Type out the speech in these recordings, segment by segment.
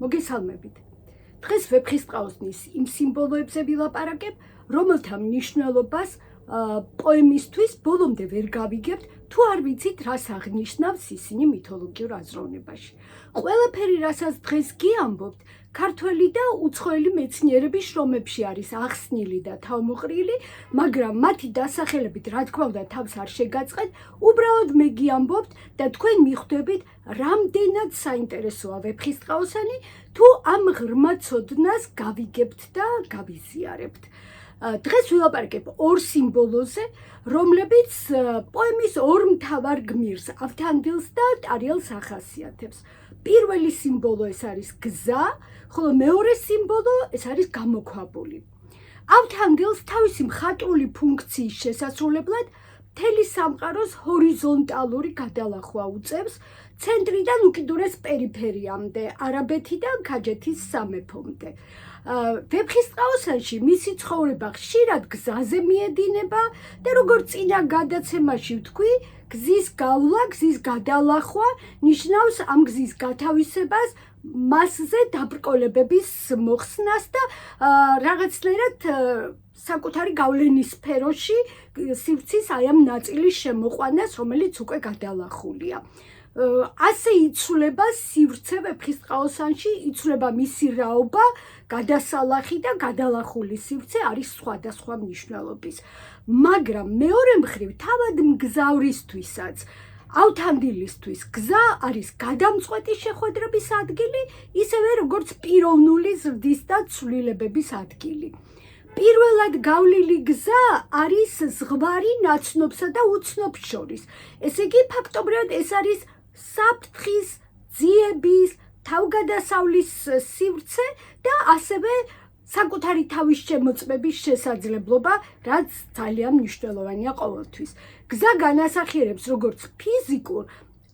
მოგესალმებით. დღეს ვეფხისტყაოსნის იმ სიმბოლოებზე ვილაპარაკებ, რომელთა მნიშვნელობას პოემისთვის ბოლომდე ვერ გავიგებთ, თუ არ ვიცით, რას აღნიშნავს ისინი მითოლოგიურ აზროვნებაში. ყველაფერი, რასაც დღეს გიამბობთ, ქართველი და უცხოელი მეცნიერების შრომებში არის ახსნილი და თავმოყრილი, მაგრამ მათი დასახელებით, რა თქმა უნდა, თავს არ შეგაწყეთ, უბრალოდ მე გიამბობთ და თქვენ მიხვდებით, რამდენად საინტერესოა ვეფხისტყაოსანი, თუ ამ ღრმა ცოდნას გავიგებთ და გავიზიარებთ. დღეს ვილაპარაკებ ორ სიმბოლოზე, რომლებიც პოემის ორ მთავარ გმირს, ავთანდილს და ტარიელს ახასიათებს. პირველი სიმბოლო ეს არის გზა, ხოლო მეორე სიმბოლო ეს არის გამოქვაბული. ავთანდილს თავისი მხატვრული ფუნქციის შესასრულებლად მთელი სამყაროს ჰორიზონტალური გადალახვა უწევს, ცენტრიდან უკიდურეს პერიფერიამდე, არაბეთიდან ქაჯეთის სამეფომდე. ვეფხისტყაოსანში მისი ცხოვრება ხშირად გზაზე მიედინება და როგორც წინა გადაცემაში ვთქვი, გზის გავლა, გზის გადალახვა ნიშნავს ამ გზის გათავისებას, მასზე დაბრკოლებების მოხსნას და რაღაცნაირად საკუთარი გავლენის სფეროში სივრცის აი ამ ნაწილის შემოყვანას, რომელიც უკვე გადალახულია. ასე იცვლება სივრცე ვეფხისტყაოსანში, იცვლება მისი რაობა, გადასალახი და გადალახული სივრცე არის სხვადასხვა მნიშვნელობის. მაგრამ მეორე მხრივ, თავად მგზავრისთვისაც, ავთანდილისთვის გზა არის გადამწყვეტი შეხვედრების ადგილი, ისევე როგორც პიროვნული ზრდის და ცვლილებების ადგილი. პირველად გავლილი გზა არის ზღვარი ნაცნობსა და უცნობს შორის. ესე იგი, ფაქტობრივად ეს არის საფრთხის, ძიების, თავგადასავლის სივრცე და ასევე საკუთარი თავის შემოწმების შესაძლებლობა, რაც ძალიან მნიშვნელოვანია ყოველთვის. გზა განასახიერებს როგორც ფიზიკურ,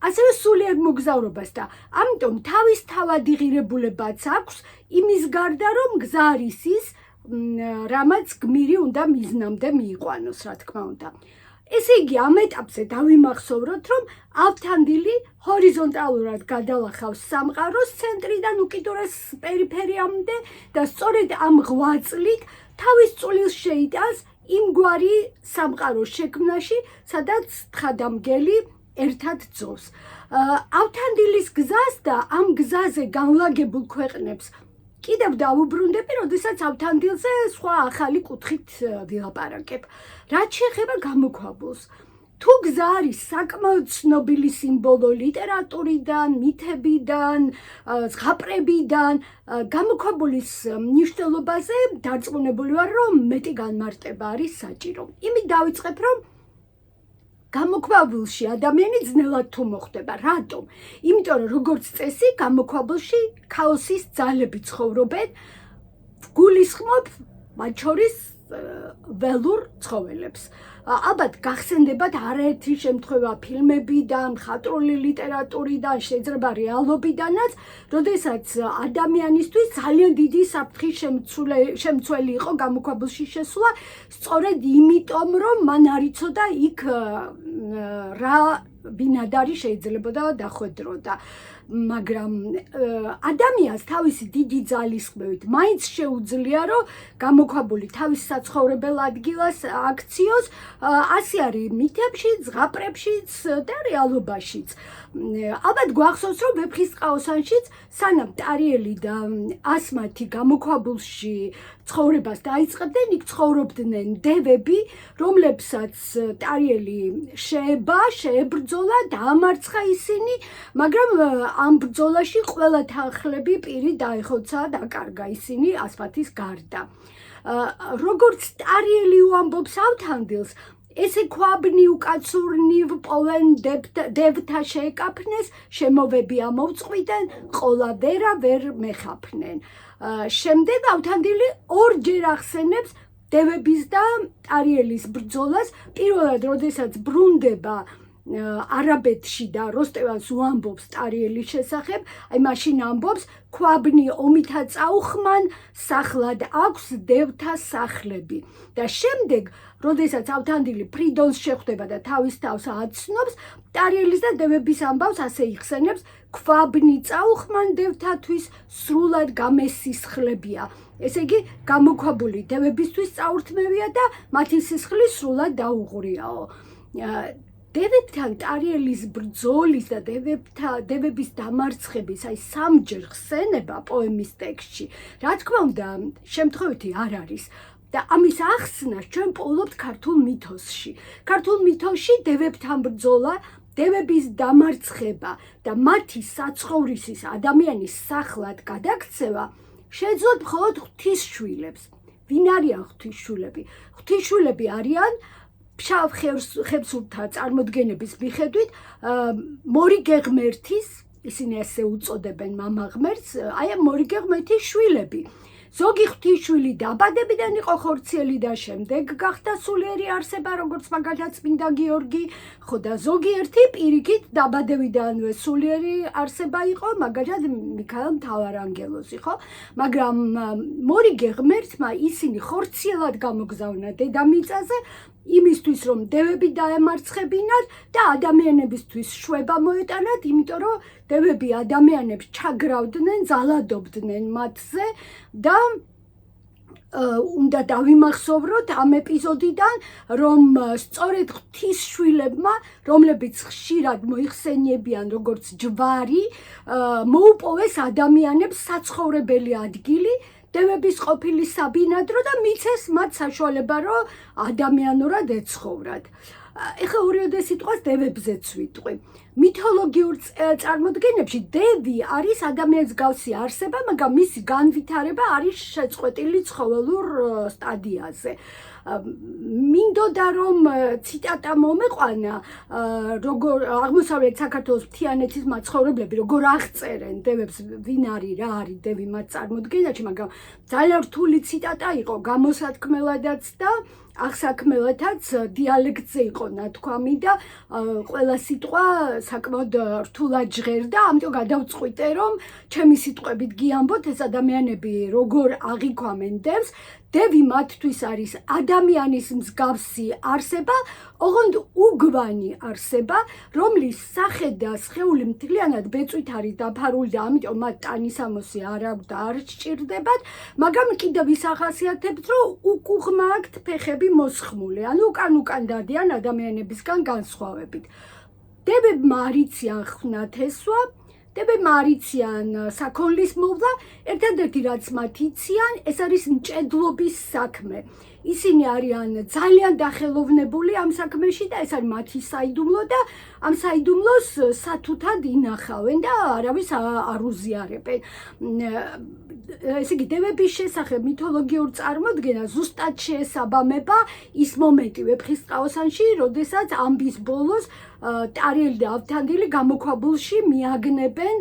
ასევე სულიერ მოგზაურობას და ამიტომ თავის თავადი ღირებულებაც აქვს იმის გარდა, რომ გზა არის ის, რამაც გმირი უნდა მიზნამდე მიიყვანოს, რა თქმა უნდა. ესე იგი, ამ ეტაპზე დავიმახსოვროთ, რომ ავთანდილი ჰორიზონტალურად გადალახავს სამყაროს ცენტრიდან უკიდურეს პერიფერიამდე და სწორედ ამ ღვაწლით თავის წვლილს შეიტანს იმგვარი სამყაროს შექმნაში, სადაც თხადამგელი ერთად ძოვს. ავთანდილის გზას და ამ გზაზე განლაგებულ ქვეყნებს კიდევ დავუბრუნდები, როდესაც ავთანდილზე სხვა ახალი კუთხით ვილაპარაკებ. რაც შეეხება გამოქვაბულს, თუ გზა არის საკმაოდ ცნობილი სიმბოლო ლიტერატურიდან, მითებიდან, ზღაპრებიდან, გამოქვაბულის მნიშვნელობაზე დარწმუნებული ვარ, რომ მეტი განმარტება არის საჭირო. იმით დავიწყებ, რომ გამოქვაბულში ადამიანი ძნელად თუ მოხვდება. რატომ? იმიტომ რომ როგორც წესი, გამოქვაბულში ქაოსის ძალები ცხოვრობენ, გულისხმობ მათ შორის ველურ ცხოველებს. ალბათ გახსენდებათ არაერთი შემთხვევა ფილმებიდან, მხატვრული ლიტერატურიდან, შეიძლება რეალობიდანაც, როდესაც ადამიანისთვის ძალიან დიდი საფრთხის შემცველი იყო გამოქვაბულში შესვლა, სწორედ იმიტომ, რომ მან არ იცოდა იქ რა ბინადარი შეიძლებოდა დახვედროდა. მაგრამ ადამიანს თავისი დიდი ძალისხმევით მაინც შეუძლია, რომ გამოქვაბული თავის საცხოვრებელ ადგილას აქციოს, ასე არის მითებში, ზღაპრებშიც და რეალობაშიც. ალბათ გვახსოვს, რომ ვეფხისტყაოსანშიც სანამ ტარიელი და ასმათი გამოქვაბულში ცხოვრებას დაიწყებდნენ, იქ ცხოვრობდნენ დევები, რომლებსაც ტარიელი შეებრძოლა, დაამარცხა ისინი, მაგრამ ამ ბრძოლაში ყველა თანხლები პირი დაეხოცა, დაკარგა ისინი ასმათის გარდა. როგორც ტარიელი უამბობს ავთანდილს, ესე ქვაბნი უკაცურნივ პოვენ დევთა შეეკაფნეს, შემოვები ამოვწყვიდან, ყოლა ვერა ვერ მეხაფნენ. შემდეგ ავთანდილი ორჯერ ახსენებს დევების და ტარიელის ბრძოლას, პირველად, როდესაც ბრუნდება არაბეთში და როსტევანს უამბობს ტარიელის შესახებ, აი მაშინ ამბობს ქვაბნი ომითა წაუხმან, სახლად აქვს დევთა სახლები. და შემდეგ, როდესაც ავთანდილი ფრიდონს შეხვდება და თავის თავს აცნობს, ტარიელის და დევების ამბავს ასე იხსენებს, ქვაბნი წაუხმან დევთათვის სრულად გამესისხლებია. ესე იგი, გამოქვაბული დევებისთვის წაურთმევია და მათი სისხლი სრულად დაუღრიაო. დევებთან ტარიელის ბრძოლის და დევების დამარცხების აი სამჯერ ხსენება პოემის ტექსტში, რა თქმა უნდა, შემთხვევითი არ არის. და ამის ახსნას ჩვენ პოულობთ ქართულ მითოსში. ქართულ მითოსში დევებთან ბრძოლა, დევების დამარცხება და მათი საცხოვრისის ადამიანის სახლად გადაქცევა შეეძლოთ მხოლოდ ღვთისშვილებს. ვინ არიან ღვთისშვილები? ღვთისშვილები არიან ფშავ ხევსურთა წარმოდგენების მიხედვით მორიგე ღმერთის, ისინი ასე უწოდებენ მამა ღმერთს, აი ამ მორიგე ღმერთის შვილები. ზოგი ღვთისშვილი დაბადებიდან იყო ხორციელი და შემდეგ გახდა სულიერი არსება, როგორც მაგალითად წმინდა გიორგი, ხო და ზოგიერთი პირიქით დაბადებიდანვე სულიერი არსება იყო, მაგალითად მიქაელ მთავარანგელოზი, ხო? მაგრამ მორიგე ღმერთმა ისინი ხორციელად გამოგზავნა დედამიწაზე, იმისთვის რომ დევები დაემარცხებინათ და ადამიანებისთვის შვება მოეტანათ, იმიტომ რომ დევები ადამიანებს ჩაგრავდნენ, ძალადობდნენ მათზე და უნდა დავიმახსოვროთ ამ ეპიზოდიდან, რომ სწორედ ღვთისშვილებმა, რომლებიც ხშირად მოიხსენიებიან როგორც ჯვარი, მოუპოვეს ადამიანებს საცხოვრებელი ადგილი, დევების ყოფილი საბინადრო და მიცეს მათ საშუალება, რომ ადამიანურად ეცხოვრათ. ეხლა ორიოდე სიტყვას დევებზეც ვიტყვი. მითოლოგიურ წარმოდგენებში დევი არის ადამიანის მსგავსი არსება, მაგრამ მისი განვითარება არის შეწყვეტილი ცხოველურ სტადიაზე. მინდოდა რომ ციტატა მომეყვანა, როგორ აღმოსავლეთ საქართველოს მთიანეთის მაცხოვრებლები როგორ აღწერენ დევებს, ვინ არის, რა არის დევი მათ წარმოდგენაში, მაგრამ ძალიან რთული ციტატა იყო გამოსათქმელადაც და აღსაქმელათაც, დიალექტზე იყო ნათქვამი და ყველა სიტყვა საკმაოდ რთულად ჟღერდა, ამიტომ გადავწყვიტე, რომ ჩემი სიტყვებით გიამბოთ, ეს ადამიანები როგორ აღიქვამენ დევს. დევი მათთვის არის ადამიანის მსგავსი არსება, ოღონდ უგვანი არსება, რომლის სახე და სხეული მთლიანად ბეწვით არის დაფარული და ამიტომ მათ ტანისამოსი არ აქვს და არ სჭირდებათ, მაგრამ კიდევ ის ახასიათებთ, რომ უკუღმა აქვთ ფეხები მოსხმული, ანუ უკან დადიან ადამიანებისგან განსხვავებით. დევებმა არ იციან ხვნათესვა, დევებმა არ იციან საქონლის მოვლა, ერთადერთი რაც მათ იციან, ეს არის მჭედლობის საქმე. ისინი არიან ძალიან დახელოვნებული ამ საქმეში და ეს არის მათი საიდუმლო და ამ საიდუმლოს სათუთად ინახავენ და არავის არ უზიარებენ. ესე იგი, დევების შესახებ მითოლოგიურ წარმოდგენა ზუსტად შეესაბამება ის მომენტი ვეფხისტყაოსანში, როდესაც ამბის ბოლოს ტარიელი და ავთანდილი გამოქვაბულში მიაგნებენ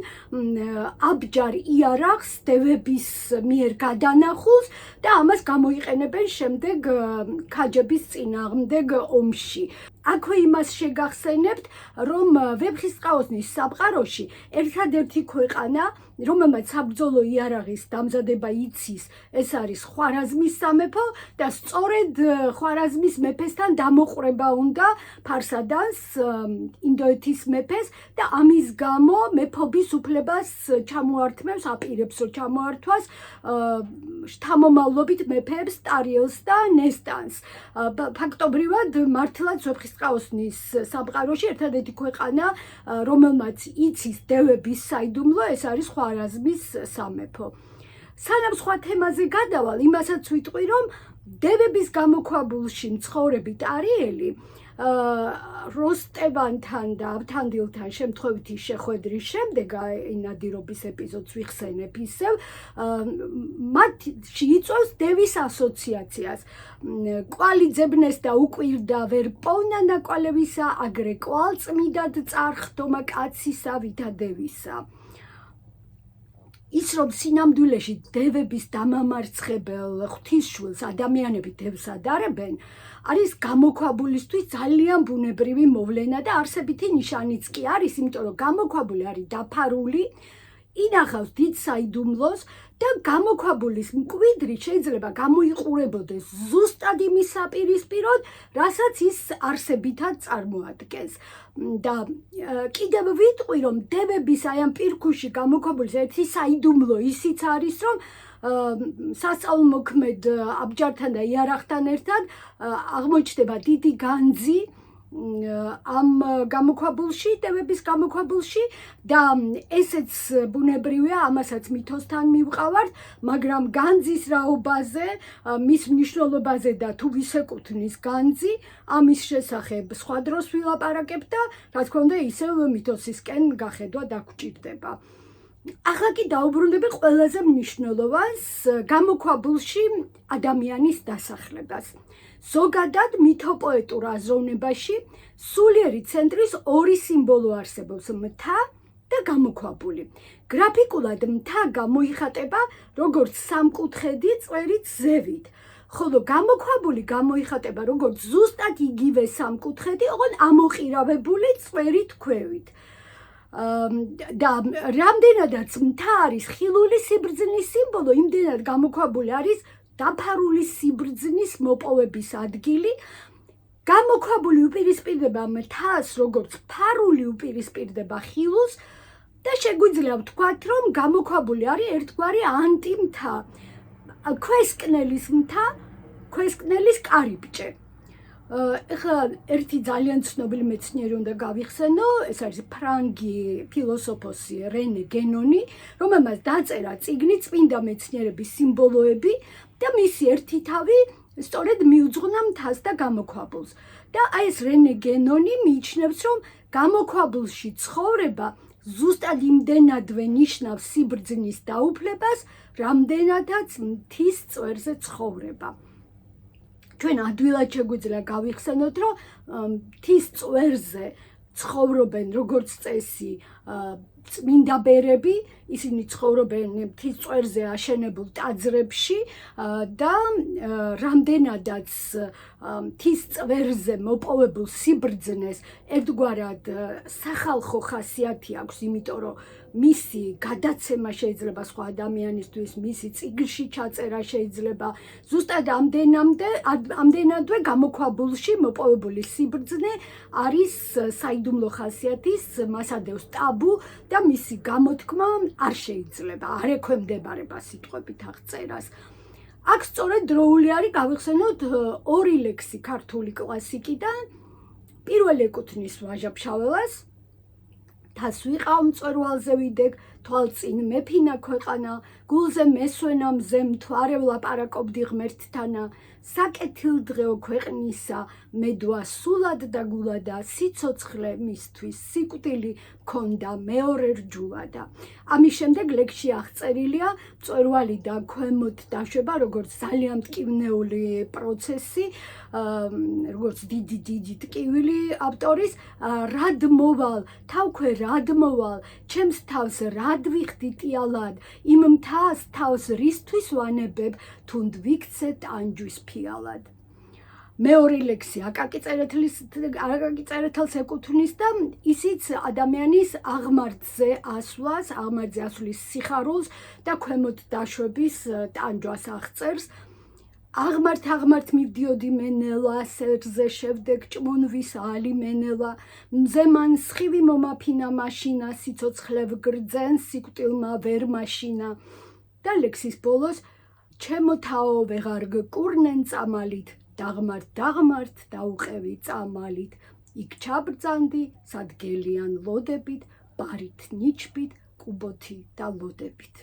აბჯარ იარაღს დევების მიერ გადანახულს და ამას გამოიყენებენ შემდეგ ქაჯების წინააღმდეგ ომში. აქვე იმას შეგახსენებთ, რომ ვეფხისტყაოსნის სამყაროში ერთადერთი ქვეყანა, რომელმაც საბრძოლო იარაღის დამზადება იცის, ეს არის ხვარაზმის სამეფო და სწორედ ხვარაზმის მეფესთან დამოყრება უნდა ფარსადანს, ინდოეთის მეფეს და ამის გამო მეფობის უფლებას ჩამოართმევს, აპირებს რომ ჩამოართვას შთამომავლობით მეფეებს ტარიელს და ნესტანს. ფაქტობრივად მართლაც ვეფხისტყაოსნის სამყაროში ერთადერთი ქვეყანა, რომელმაც იცის დევების საიდუმლო, ეს არის ხვარაზმის სამეფო. სანამ სხვა თემაზე გადავალ, იმასაც ვიტყვი, რომ დევების გამოქვაბულში მცხოვრები ტარიელი როსტევანთან და ავთანდილთან შემთხვევითი შეხვედრის შემდეგ, ნადირობის ეპიზოდს ვიხსენებ ისევ, მათში იწვევს დევის ასოციაციას. კვალი ძებნეს და უკვირდა ვერ პოვნა ნაკვალევისა, აგრე კვალ წმიდად წარხდომა კაცისა ვითა დევისა. ის რომ სინამდვილეში დევების დამამარცხებელ ღვთისშვილს ადამიანები დევს ადარებენ, არის გამოქვაბულისთვის ძალიან ბუნებრივი მოვლენა და არსებითი ნიშანიც კი არის, იმიტომ რომ გამოქვაბული არის დაფარული, ინახავს დიდ საიდუმლოს და გამოქვაბულის მკვიდრი შეიძლება გამოიყურებოდეს ზუსტად იმის საპირისპიროდ, რასაც ის არსებითად წარმოადგენს. და კიდევ ვიტყვი, რომ დევების აი ამ პირქუში გამოქვაბულის ერთი საიდუმლო ისიც არის, რომ სასწაულმოქმედ აბჯართან და იარაღთან ერთად აღმოჩნდება დიდი განძი ამ გამოქვაბულში, დევების გამოქვაბულში და ესეც ბუნებრივია, ამასაც მითოსთან მივყავართ, მაგრამ განძის რაობაზე, მის მნიშვნელობაზე და თუ ვისეკუთვნის განძი, ამის შესახებ სხვა დროს ვილაპარაკებ და რა თქმა უნდა ისევ მითოსისკენ გახედვა დაგვჭირდება. ახლა კი დაუბრუნდები ყველაზე მნიშვნელოვანს, გამოქვაბულში ადამიანის დასახლებას. ზოგადად მითოპოეტურ აზროვნებაში სულიერი ცენტრის ორი სიმბოლო არსებობს, მთა და გამოქვაბული. გრაფიკულად მთა გამოიხატება როგორც სამკუთხედი წვერით ზევით, ხოლო გამოქვაბული გამოიხატება როგორც ზუსტად იგივე სამკუთხედი, ოღონდ ამოყირავებული წვერით ქვევით. და რამდენადაც მთა არის ხილული სიბრძნის სიმბოლო, იმდენად გამოქვაბული არის დაფარული სიბრძნის მოპოვების ადგილი. გამოქვაბული უპირისპირდება მთას, როგორც ფარული უპირისპირდება ხილულს და შეგვიძლია ვთქვათ, რომ გამოქვაბული არის ერთგვარი ანტიმთა, ქვესკნელის მთა, ქვესკნელის კარიბჭე. ეხლა ერთი ძალიან ცნობილი მეცნიერი უნდა გავიხსენო, ეს არის ფრანგი ფილოსოფოსი რენე გენონი, რომელმაც დაწერა წიგნი წმინდა მეცნიერების სიმბოლოები და მისი ერთი თავი სწორედ მიუძღვნა მთას და გამოქვაბულს. და აი ეს რენე გენონი მიიჩნევს, რომ გამოქვაბულში ცხოვრება ზუსტად იმდენადვე ნიშნავს სიბრძნის დაუფლებას, რამდენადაც მთის წვერზე ცხოვრება. ჩვენ ადვილად შეგვიძლია გავიხსენოთ, რომ მთის წვერზე ცხოვრობენ როგორც წესი წმინდა ბერები, ისინი ცხოვრობენ მთის წვერზე აშენებულ ტაძრებში და რამდენადაც მთის წვერზე მოპოვებულ სიბრძნეს ერთგვარად სახალხო ხასიათი აქვს, იმიტომ რომ მისი გადაცემა შეიძლება სხვა ადამიანისთვის, მისი წიგნში ჩაწერა შეიძლება ზუსტად ამდენადვე გამოქვაბულში მოპოვებული სიბრძნე არის საიდუმლო ხასიათის, მას ადევს ტაბუ და მისი გამოთქმა არ შეიძლება, არ ექვემდებარება სიტყვებით აღწერას. აქ სწორედ დროული არის გავიხსენოთ ორი ლექსი ქართული კლასიკიდან. პირველი ეკუთვნის ვაჟა-ფშაველას, თას ვიყავ მწვერვალზე ვიდეგ, თვალწინ მეფინა ქვეყანა, გულზე მესვენა მზე მთვარე ვლაპარაკობდი ღმერთთანა, საკეთილდღეო ქვეყნისა, მედვა სულად და გულადა, სიცოცხლე მისთვის სიკვდილი მქონდა მეორე რჯულადა. ამის შემდეგ ლექსში აღწერილია მწვერვალიდან ქვემოთ დაშვება, როგორც ძალიან მტკივნეული პროცესი, როგორც დიდი ტკივილი ავტორის, რად მოვალ, თავქვე რად მოვალ, ჩემს თავს რად ვიხდი ტიალად, იმ მთას თავს რისთვის ვანებებ, თუნდ ვიქცე ტანჯვის ფიალად. მეორე ლექსი აკაკი წერეთელს ეკუთვნის და ისიც ადამიანის აღმართზე ასვლის სიხარულს და ქვემოთ დაშვების ტანჯვას აღწერს. აღმართ მივდიოდი მენელა, სერზე შევდეკ ჭმუნვის ალი მენელა, მზე მან სხივი მომაფინა მაშინა, სიცოცხლე ვგრძენ სიკვდილმა ვერ მაშინა. და ლექსის ბოლოს ჩემო თაო ვეღარ გკურნენ წამალით, დაღმართ დაუყევი წამალით, იქ ჩაბრძანდი სადგელიან ლოდებით, ბარით ნიჩბით, კუბოთი და ლოდებით.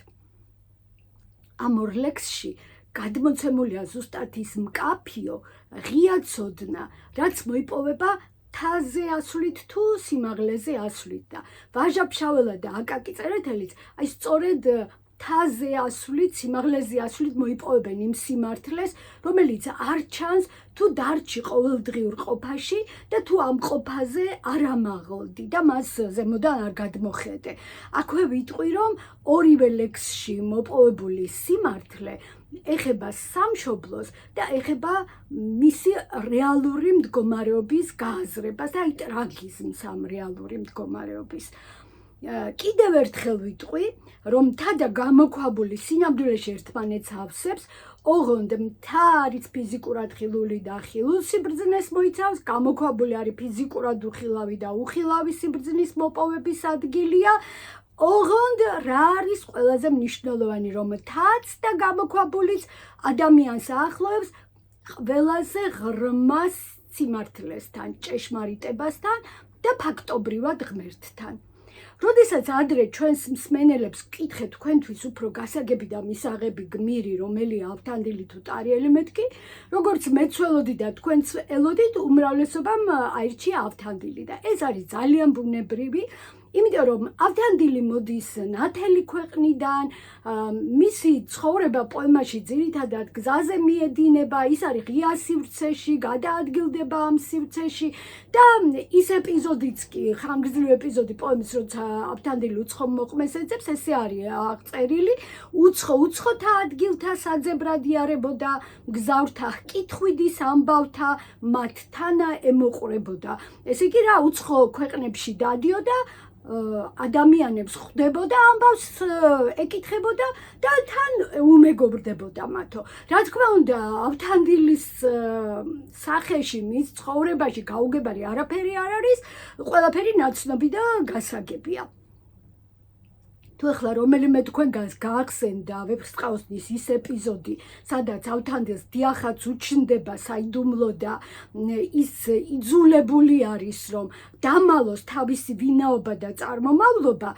ამ ორ ლექსში გადმოცემულია ზუსტად ის მკაფიო, ღია ცოდნა, რაც მოიპოვება მთაზე ასვლით თუ სიმაღლეზე ასვლით და ვაჟა-ფშაველა და აკაკი წერეთელიც აი სწორედ თაზე ასვლით, სიმაღლეზე ასვლით მოიპოვებენ იმ სიმართლეს, რომელიც არ ჩანს თუ დარჩი ყოველდღიურ ყოფაში და თუ ამ ყოფაზე არ ამაღლდი და მას ზემოდან არ გადმოხედე. აქვე ვიტყვი, რომ ორივე ლექსში მოპოვებული სიმართლე ეხება სამშობლოს და ეხება მისი რეალური მდგომარეობის გააზრებას და აი ტრაგიზმს ამ რეალური მდგომარეობის. კიდევ ერთხელ ვიტყვი, რომ მთა და გამოქვაბული სინამდვილეში ერთმანეთს ავსებს, ოღონდ მთა არის ფიზიკურად ხილული და ხილულ სიბრძნეს მოიცავს, გამოქვაბული არის ფიზიკურად უხილავი და უხილავი სიბრძნის მოპოვების ადგილია. ოღონდ რა არის ყველაზე მნიშვნელოვანი, რომ მთაც და გამოქვაბულიც ადამიანს აახლოებს ყველაზე ღრმა სიმართლესთან, ჭეშმარიტებასთან და ფაქტობრივად ღმერთთან. როდესაც ადრე ჩვენს მსმენელებს ვკითხეთ თქვენთვის უფრო გასაგები და მისაღები გმირი, რომელია ავთანდილი თუ ტარიელი მეთქი, როგორც მეც ველოდი და თქვენც ელოდით, უმრავლესობამ აირჩია ავთანდილი და ეს არის ძალიან ბუნებრივი, იმიტომ რომ ავთანდილი მოდის ნათელი ქვეყნიდან, მისი ცხოვრება პოემაში ძირითადად გზაზე მიედინება, ის არის ღია სივრცეში, გადაადგილდება ამ სივრცეში და ის ეპიზოდიც კი, ხანგრძლივი ეპიზოდი პოემის, როცა ავთანდილი უცხო მოყმეს ეძებს, ესე არის აღწერილი, უცხოთა ადგილთა საძებრად იარებოდა, მგზავრთა ჰკითხვიდის ამბავთა მათ თანა ემოყვრებოდა. ესე იგი რა, უცხო ქვეყნებში დადიოდა, ადამიანებს ხვდებოდა, ამბავს ეკითხებოდა და თან უმეგობრდებოდა მათო. რა თქმა უნდა, ავთანდილის სახეში, მის ცხოვრებაში გაუგებარი არაფერი არ არის, ყველაფერი ნაცნობი და გასაგებია. თუ ახლა რომელიმე თქვენგანს გაახსენდა ვეფხისტყაოსნის ის ეპიზოდი, სადაც ავთანდილს დიახაც უჩნდება საიდუმლო და ის იძულებული არის, რომ დამალოს თავისი ვინაობა და წარმომავლობა,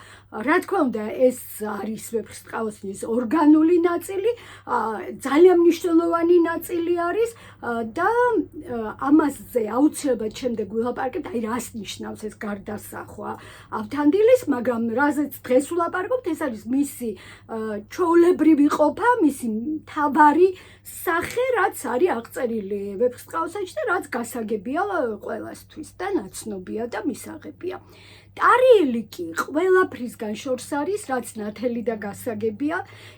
რა თქმა უნდა, ეს არის ვეფხისტყაოსნის ორგანული ნაწილი, ძალიან მნიშვნელოვანი ნაწილი არის და ამაზე აუცილებლად შემდეგ ვილაპარაკებთ, აი რას ნიშნავს ეს გარდასახვა ავთანდილის, მაგრამ რაზეც დღეს ვილაპარაკებთ, ეს არის მისი ჩვეულებრივი ყოფა, მისი მთავარი სახე, რაც არის აღწერილი ვეფხისტყაოსანში და რაც გასაგებია ყველასთვის და ნაცნობია და მისაღებია. ტარიელი კი ყველაფრისგან შორს არის, რაც ნათელი და გასაგებია,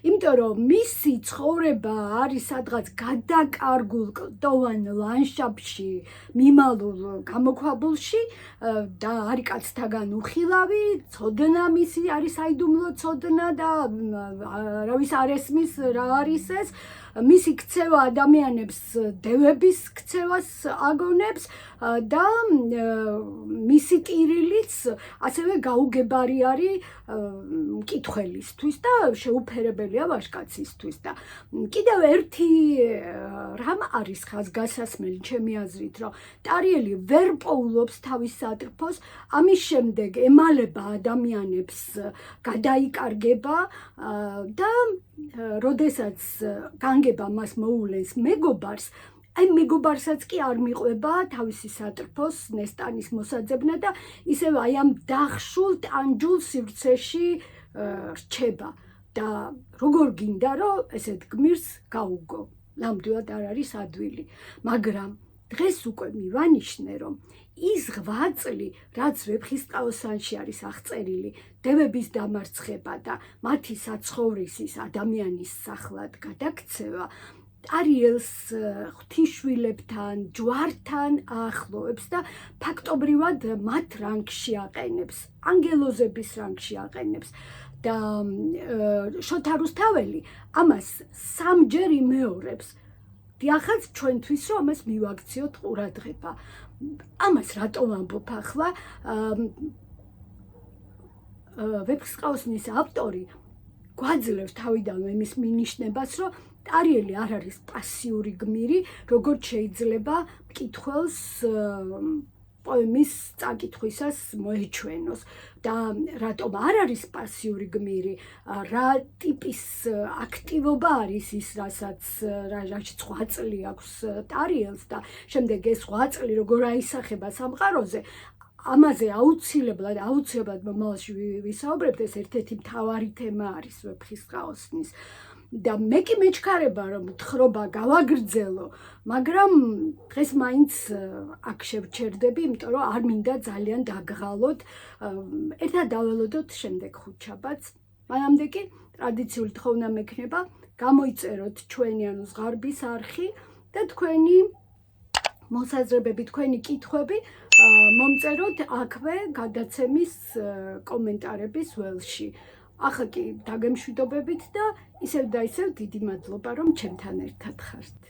იმიტომ რომ მისი ცხოვრება არის სადღაც გადაკარგულ კლდოვან ლანდშაფტში, მიმალულ გამოქვაბულში და არის კაცთაგან უხილავი, ცოდნა მისი არის საიდუმლო ცოდნა და რავის არ ესმის რა არის ეს, მისი ქცევა ადამიანებს დევების ქცევას აგონებს და მისი ტირილიც ასევე გაუგებარი არის მკითხველისთვის და შეუფერებელია ვაჟკაცისთვის და კიდევ ერთი რამ არის ხაზგასასმელი ჩემი აზრით, რომ ტარიელი ვერ პოულობს თავის სატრფოს, ამის შემდეგ ემალება ადამიანებს გადაიკარგება და როდესაც განგება მას მოულენს მეგობარს, აი მეგობარსაც კი არ მიყვება თავისი სატრფოს ნესტანის მოსაძებნა და ისევ აი ამ დახშულ ტანჯულ სივრცეში რჩება და როგორ გინდა რომ ესეთ გმირს გაუგო, ნამდვილად არ არის ადვილი, მაგრამ დღეს უკვე მივანიშნე, რომ ის 8 წლი, რაც ვეფხისტყაოსანში არის აღწერილი, დევების დამარცხება და მათი საცხოვრისის ადამიანის სახლად გადაქცევა, ტარიელს ღვთისშვილებთან, ჯვართან აახლოებს და ფაქტობრივად მათ რანგში აყენებს, ანგელოზების რანგში აყენებს და შოთა რუსთაველი ამას 3-ჯერ იმეორებს. დიახაც ჩვენთვის რომ ამას მივაქციოთ ყურადღება. ამას რატომ ამბობ ახლა? ვეფხისტყაოსნის ავტორი გვაძლევს თავიდანვე იმის მინიშნებას, რომ ტარიელი არ არის პასიური გმირი, როგორც შეიძლება მკითხველს პოემის წაკითხვისას მოეჩვენოს და რატომ არ არის პასიური გმირი, რა ტიპის აქტივობა არის ის, რასაც 9 წელი აქვს ტარიელს და შემდეგ ეს 8 წელი როგორ აისახება სამყაროზე, ამაზე აუცილებლად მომავალში ვისაუბრებთ, ეს ერთ-ერთი მთავარი თემა არის ვეფხის ხაოსნის და მე კი მეჩქარება რომ თხრობა გავაგრძელო, მაგრამ დღეს მაინც აქ შევჩერდები, იმიტომ რომ არ მინდა ძალიან დაგღალოთ. ერთად დაველოდოთ შემდეგ ხუთშაბათს. მანამდე კი ტრადიციული თხოვნა მექნება გამოიწეროთ ჩვენი ზღარბის არხი და თქვენი მოსაზრებები, თქვენი კითხვები მომწეროთ აქვე გადაცემის კომენტარების ველში. ახლა კი დაგემშვიდობებით და ისევ და ისევ დიდი მადლობა რომ ჩემთან ერთად ხართ.